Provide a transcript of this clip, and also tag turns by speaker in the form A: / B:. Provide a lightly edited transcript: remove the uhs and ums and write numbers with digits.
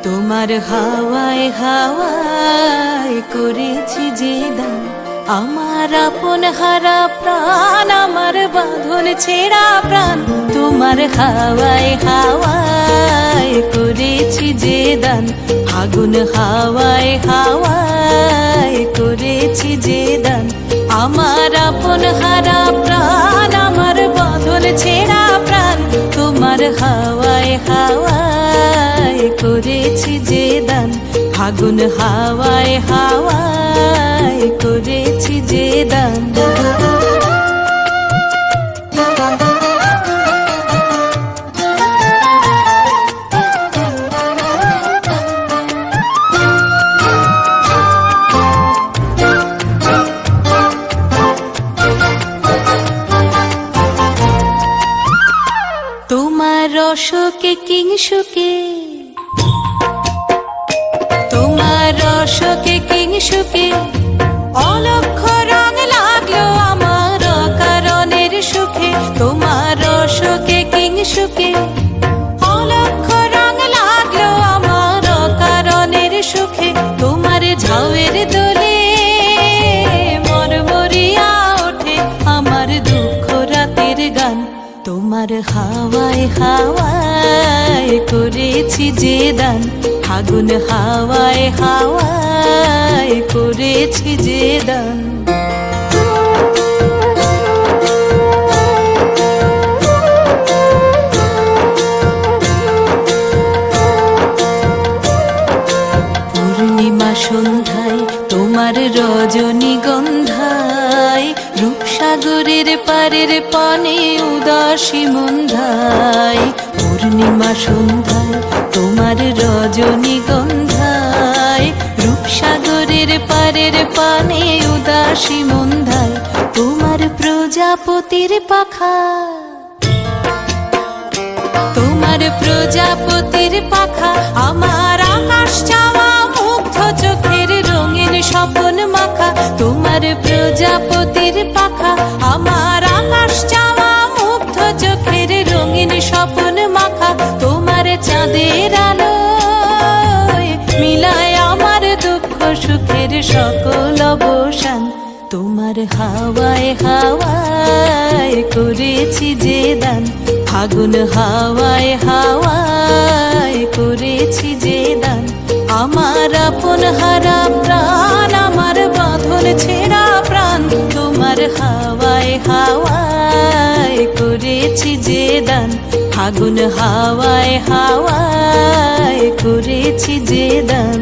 A: তোমার হাওয়ায় হাওয়ায় করেছি যে দান, আমার আপন হারা প্রাণ, আমার বাঁধন ছেঁড়া প্রাণ। তোমার হাওয়ায় হাওয়ায় করেছি যে দান, আগুন হাওয়ায় হাওয়ায় করেছি যে দান, আমার আপন হারা প্রাণ, আমার বাঁধন ছেঁড়া প্রাণ। তোমার হাওয়ায় হাওয়ায় করেছি যে দান, আগুন হাওয়ায় হাওয়ায় করেছি যে দান। তোমার রসকে কিংসুকে, তোমার রসকে কিংসুকে অলক্ষ রং লাগলো আমার অকারণের সুখে। তোমার রসকে কিংসুকে অলক্ষ রং লাগলো আমার অকারণের সুখে। তোমার ঝাউয়ের দোলে মরমরিয়া ওঠে আমার দুঃখ রাতের গান। তোমার হাওয়ায় হাওয়ায় করেছি যে দান, আগুন হাওয়ায় হাওয়ায় করেছি যে দান। পূর্ণিমা সন্ধ্যায় তোমার রজনীগন্ধায়, রূপসাগরের পারের পানে উদাসী মন্ধায়। পূর্ণিমা সন্ধ্যায় তোমার রজনীগন্ধায়, রূপসাগরের পারের পানে উদাসী মন্ধায়। তোমার প্রজাপতির পাখা, তোমার প্রজাপতির পাখা আমার আকাশ চাওয়া মুগ্ধ চোখের রঙিন স্বপন মাখা। তোমার প্রজাপতির পাখা আমার আকাশ চাওয়া মুগ্ধ চোখের রঙিন স্বপন মাখা। তোমার চাঁদের আলোয় মিলায় আমার দুঃখ সুখের সকল অবসান। তোমার হাওয়ায় হাওয়ায় করেছি যে দান, আগুন হাওয়ায় হাওয়ায় করেছি যে দান, আমার আপন হারা প্রাণ, আমার বাঁধন ছেঁড়া প্রাণ। তোমার হাওয়ায় হাওয়ায় করেছি যে দান, আগুন হাওয়ায় হাওয়ায় করেছি যে দান।